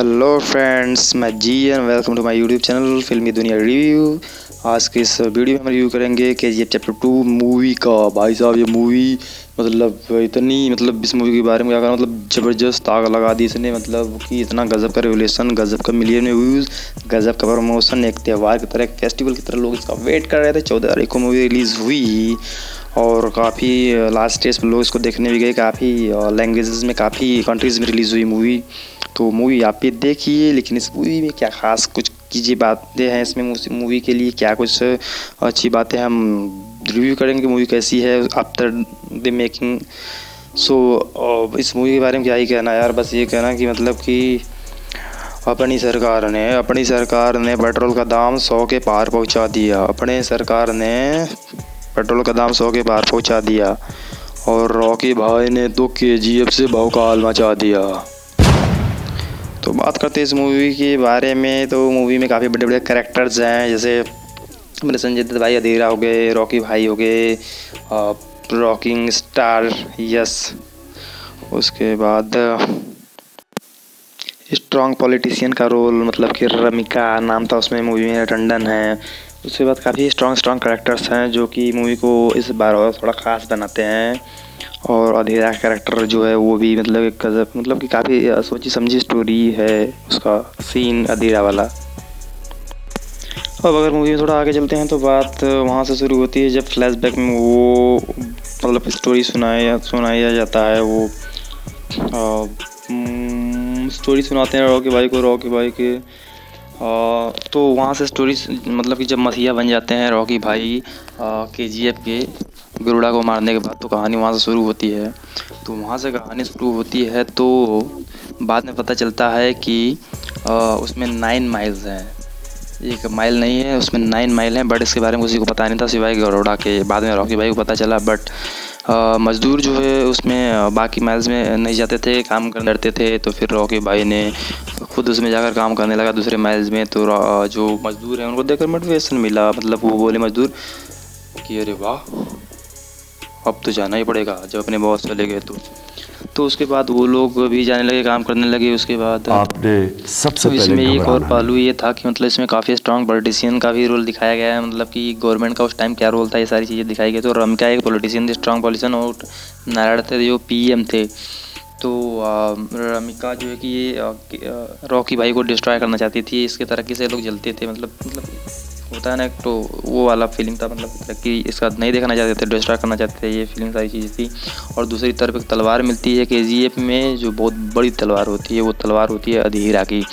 Hello friends, मैं जी and welcome to my YouTube channel Filmy Duniya review. आज के इस वीडियो में हम रिव्यू करेंगे KGF चैप्टर 2 मूवी का। भाई साहब, ये मूवी इस मूवी के बारे में क्या कहना, ज़बरदस्त आग लगा दी इसने। कि इतना गज़ब का रिवोल्यूशन, गज़ब का मिलियन में व्यूज़, गज़ब का प्रमोशन, एक त्यौहार की तरह, एक फेस्टिवल की तरह लोग इसका वेट कर रहे थे। 14 तारीख को मूवी रिलीज़ हुई और काफ़ी लास्ट स्टेज पर लोग इसको देखने भी गए। काफ़ी लैंग्वेजेस में, काफ़ी कंट्रीज़ में रिलीज़ हुई मूवी। तो मूवी आप भी देखिए, लेकिन इस मूवी में क्या ख़ास कुछ कीजिए बातें हैं इसमें, मूवी के लिए क्या कुछ अच्छी बातें हम रिव्यू करेंगे। मूवी कैसी है आफ्टर द मेकिंग। इस मूवी के बारे में क्या ही कहना यार, बस ये कहना कि अपनी सरकार ने पेट्रोल का दाम 100 के पार पहुंचा दिया। अपने सरकार ने पेट्रोल का दाम 100 के पार पहुंचा दिया और रॉकी भाई ने तो KGF से भौकाल मचा दिया। तो बात करते हैं इस मूवी के बारे में। तो मूवी में काफ़ी बड़े बड़े कैरेक्टर्स हैं, जैसे अपने संजय दत्त भाई अधीरा हो गए, रॉकी भाई हो गए, रॉकिंग स्टार यस, उसके बाद स्ट्रॉन्ग पॉलिटिशियन का रोल कि रमिका नाम था उसमें, मूवी में टंडन है। उसके बाद काफ़ी स्ट्रॉन्ग कैरेक्टर्स हैं जो कि मूवी को इस बार और थोड़ा ख़ास बनाते हैं। और अधीरा का कैरेक्टर जो है वो भी एक गजब, कि काफ़ी सोची समझी स्टोरी है उसका सीन अधीरा वाला। अब अगर मूवी में थोड़ा आगे चलते हैं तो बात वहाँ से शुरू होती है जब फ्लैशबैक में वो स्टोरी सुनाया जाता है। वो स्टोरी सुनाते हैं रॉकी भाई के। तो वहाँ से स्टोरी कि जब मसीहा बन जाते हैं रॉकी भाई KGF के गरुड़ा को मारने के बाद, तो कहानी वहाँ से शुरू होती है। तो वहाँ से कहानी शुरू होती है तो बाद में पता चलता है कि उसमें 9 माइल्स हैं, 1 माइल नहीं है, उसमें 9 माइल हैं। बट इसके बारे में किसी को पता नहीं था सिवाय गरुड़ा के। बाद में रॉकी भाई को पता चला। बट मज़दूर जो है उसमें बाकी माइल्स में नहीं जाते थे, काम करने डरते थे। तो फिर रॉकी भाई ने खुद उसमें जाकर काम करने लगा दूसरे माइल्स में। तो जो मज़दूर हैं उनको देखकर मोटिवेशन मिला। वो बोले मज़दूर कि अरे वाह, अब तो जाना ही पड़ेगा जब अपने बॉस चले गए। तो उसके बाद वो लोग भी जाने लगे, काम करने लगे। उसके बाद आपने सबसे तो इसमें एक और पहलू ये था कि इसमें काफ़ी स्ट्रॉन्ग पॉलिटिशियन का भी रोल दिखाया गया है। कि गवर्नमेंट का उस टाइम क्या रोल था, ये सारी चीज़ें दिखाई गई। तो रमिका एक पॉलिटिशियन थी, स्ट्रॉन्ग पॉलिटिशियन, और नारायण थे जो PM थे। तो रमिका जो है कि ये रॉकी भाई को डिस्ट्रॉय करना चाहती थी। इसके तरक्की से लोग जलते थे, होता है ना, तो वो वाला फीलिंग था। कि इसका नहीं देखना चाहते थे, डिस्ट्रॉय करना चाहते थे, ये फीलिंग सारी चीज़ें थी। और दूसरी तरफ एक तलवार मिलती है KGF में जो बहुत बड़ी तलवार होती है। वो तलवार होती है अधीरा की।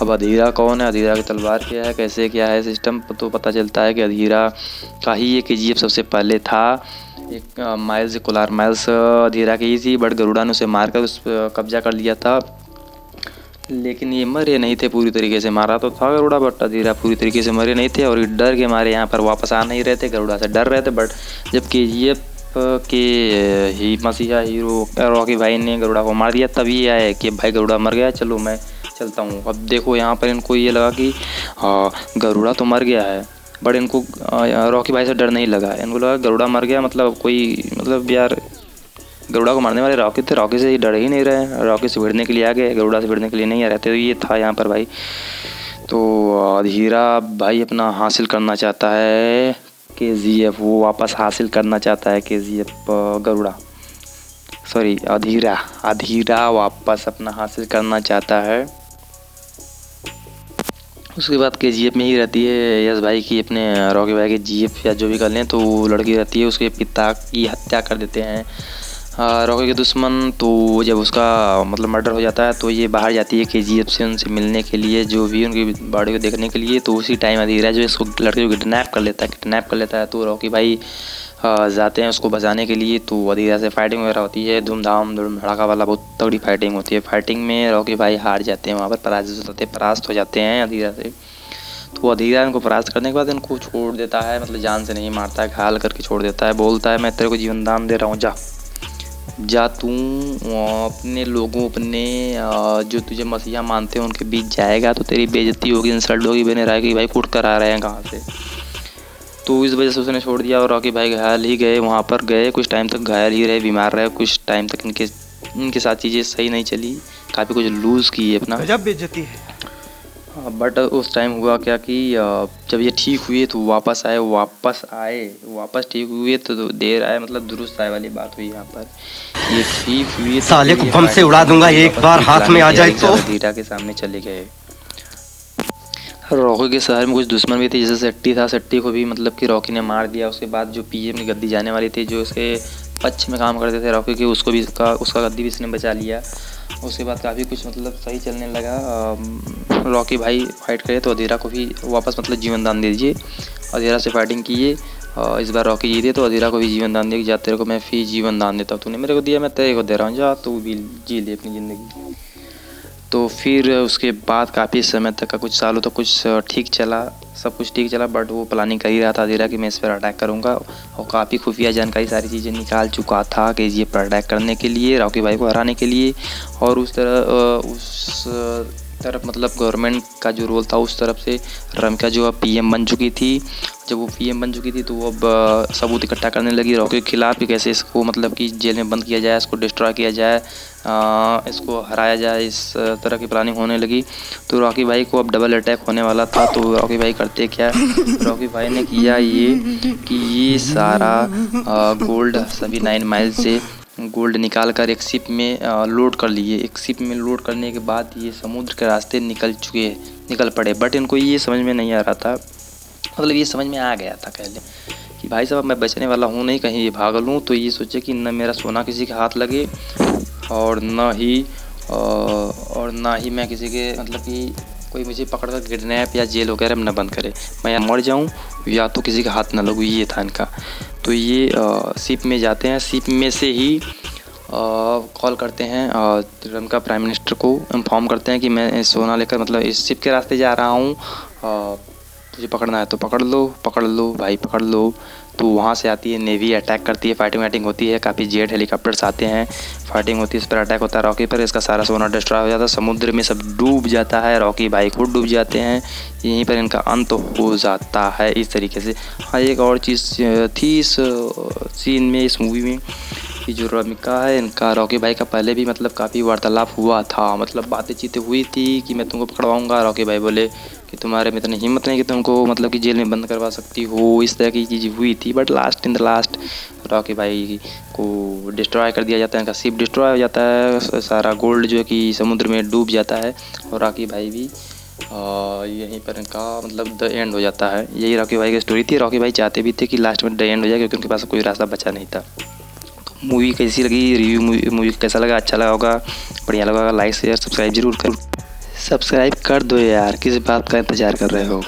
अब अधीरा कौन है, अधीरा की तलवार क्या है, कैसे क्या है सिस्टम, तो पता चलता है कि अधीरा का ही ये KGF सबसे पहले था। एक माइल्स, कोलार माइल्स अधीरा की ही थी। बट गरुड़ा ने उसे मारकर उस पर कब्जा कर लिया था। लेकिन ये मरे नहीं थे पूरी तरीके से। मारा तो था गरुड़ा, बट अधीरा पूरी तरीके से मरे नहीं थे। और डर के मारे यहाँ पर वापस आ नहीं रहे थे, गरुड़ा से डर रहे थे। बट जब KGF के ही मसीहा हीरो रॉकी भाई ने गरुड़ा को मार दिया, तब ये आया कि भाई गरुड़ा मर गया, चलो मैं चलता हूँ। अब देखो यहाँ पर इनको ये लगा कि गरुड़ा तो मर गया है, बट इनको रॉकी भाई से डर नहीं लगा। इनको लगा गरुड़ा मर गया, यार गरुड़ा को मारने वाले रॉकी थे, रॉकी से ही डर ही नहीं रहे, रॉकी से भिड़ने के लिए आ गए, गरुड़ा से भिड़ने के लिए नहीं आ रहे थे। तो ये था यहाँ पर भाई। तो अधीरा भाई अपना हासिल करना चाहता है KGF, वो वापस हासिल करना चाहता है KGF अधीरा वापस अपना हासिल करना चाहता है। उसके बाद KGF में ही रहती है यश भाई की, अपने रॉकी भाई के GF या जो भी कर लें, तो वो लड़की रहती है, उसके पिता की हत्या कर देते हैं रॉकी के दुश्मन। तो जब उसका मर्डर हो जाता है तो ये बाहर जाती है KGF से उनसे मिलने के लिए, जो भी उनकी बॉडी को देखने के लिए। तो उसी टाइम अधीरा जो इसको लड़के को किडनैप कर लेता है। तो रॉकी भाई जाते हैं उसको बचाने के लिए। तो अधीरा से फाइटिंग वगैरह होती है, धूमधाम धड़ाका वाला, बहुत तगड़ी फाइटिंग होती है। फाइटिंग में रॉकी भाई हार जाते हैं, वहाँ पर परास्त हो जाते हैं अधीरा से। तो अधीरा इनको परास्त करने के बाद इनको छोड़ देता है, जान से नहीं मारता है, घायल करके छोड़ देता है। बोलता है मैं तेरे को जीवन दान दे रहा हूँ, जा तू अपने लोगों, अपने जो तुझे मसीहा मानते हैं उनके बीच जाएगा तो तेरी बेइज्जती होगी, इंसल्ट होगी, बने रहा है कि भाई कूट कर आ रहे हैं कहाँ से। तो इस वजह से उसने छोड़ दिया और रॉकी भाई घायल ही गए, वहाँ पर गए, कुछ टाइम तक घायल ही रहे, बीमार रहे, कुछ टाइम तक इनके इनके साथ चीज़ें सही नहीं चली, काफ़ी कुछ लूज़ की है अपना। गजब बेइज्जती है। बट उस टाइम हुआ क्या कि जब ये ठीक हुए तो वापस वापस ठीक हुए तो देर आए, मतलब दुरुस्त आए वाली बात हुई यहाँ पर। ये ठीक हुए तो साले को बम से उड़ा दूंगा एक बार हाथ में आ जाए तो। धीरा के सामने चले गए। रॉकी के शहर में कुछ दुश्मन भी थे, जैसे सेट्टी था। सेट्टी को भी मतलब कि रॉकी ने मार दिया। उसके बाद जो पीएम की गद्दी जाने वाली थी, जो उसके पक्ष में काम करते थे रॉकी के, उसको भी उसका गद्दी भी इसने बचा लिया। उसके बाद काफ़ी कुछ मतलब सही चलने लगा। रॉकी भाई फाइट करे तो अधीरा को भी वापस मतलब जीवन दान दे दीजिए। अधीरा से फाइटिंग कीजिए, इस बार रॉकी जीते तो अधीरा को भी जीवन दान दिए। जा तेरे को मैं फिर जीवन दान देता हूँ, तूने मेरे को दिया मैं तेरे को दे रहा हूँ, जा तू भी जी ले अपनी ज़िंदगी। तो फिर उसके बाद काफ़ी समय तक का कुछ सालों तक कुछ ठीक चला, सब कुछ ठीक चला। बट वो प्लानिंग कर ही रहा था अधीरा कि मैं इस पर अटैक करूँगा, और काफ़ी खुफिया जानकारी सारी चीज़ें निकाल चुका था कि ये पर अटैक करने के लिए, रॉकी भाई को हराने के लिए। और उस तरफ मतलब गवर्नमेंट का जो रोल था उस तरफ से रमिका जो अब पीएम बन चुकी थी। जब वो पीएम बन चुकी थी तो वो अब सबूत इकट्ठा करने लगी रॉकी के खिलाफ कि कैसे इसको मतलब कि जेल में बंद किया जाए, इसको डिस्ट्रॉय किया जाए, इसको हराया जाए। इस तरह की प्लानिंग होने लगी। तो रॉकी भाई को अब डबल अटैक होने वाला था। तो रॉकी भाई करते क्या, रॉकी भाई ने किया ये कि ये सारा गोल्ड सभी 9 माइल से गोल्ड निकाल कर एक शिप में लोड कर लिए। एक शिप में लोड करने के बाद ये समुद्र के रास्ते निकल पड़े। बट इनको ये समझ में नहीं आ रहा था, मतलब ये समझ में आ गया था पहले कि भाई साहब मैं बचने वाला हूँ नहीं, कहीं ये भाग लूँ। तो ये सोचे कि न मेरा सोना किसी के हाथ लगे और ना ही मैं किसी के मतलब कि कोई मुझे पकड़ कर किडनैप या जेल वगैरह में न बंद करे, मैं या मर जाऊँ या तो किसी का हाथ न लगूँ। ये था इनका। तो ये शिप में जाते हैं, शिप में से ही कॉल करते हैं रमिका प्राइम मिनिस्टर को, इन्फॉर्म करते हैं कि मैं सोना लेकर मतलब इस शिप के रास्ते जा रहा हूँ, तुझे पकड़ना है तो पकड़ लो भाई पकड़ लो। तो वहाँ से आती है नेवी, अटैक करती है, फाइटिंग होती है, काफ़ी जेट हेलीकॉप्टर्स आते हैं, फाइटिंग होती है, इस पर अटैक होता है रॉकी पर। इसका सारा सोना डिस्ट्रॉय हो जाता है, समुद्र में सब डूब जाता है, रॉकी भाई खुद डूब जाते हैं। यहीं पर इनका अंत हो जाता है इस तरीके से। हाँ, एक और चीज़ थी इस सीन में, इस मूवी में, कि जो रमिका है इनका रॉकी भाई का पहले भी मतलब काफ़ी वार्तालाप हुआ था, मतलब बातें हुई थी कि मैं तुमको पकड़वाऊँगा। रॉकी भाई बोले कि तुम्हारे में इतनी हिम्मत नहीं कि तुमको मतलब कि जेल में बंद करवा सकती हो, इस तरह की चीज़ हुई थी। But in the last Rocky भाई को डिस्ट्रॉय कर दिया जाता है, इनका शिप डिस्ट्रॉय हो जाता है, सारा गोल्ड जो है कि समुद्र में डूब जाता है, और रॉकी भाई भी यहीं पर इनका मतलब द एंड हो जाता है। यही रॉकी भाई की स्टोरी थी। रॉकी भाई चाहते भी थे कि लास्ट में द एंड हो जाए, क्योंकि उनके पास कोई रास्ता बचा नहीं था। मूवी कैसी लगी, रिव्यू मूवी कैसा लगा, अच्छा लगा होगा, बढ़िया लगा होगा, लाइक शेयर सब्सक्राइब जरूर कर दो यार, किस बात का इंतज़ार कर रहे हो।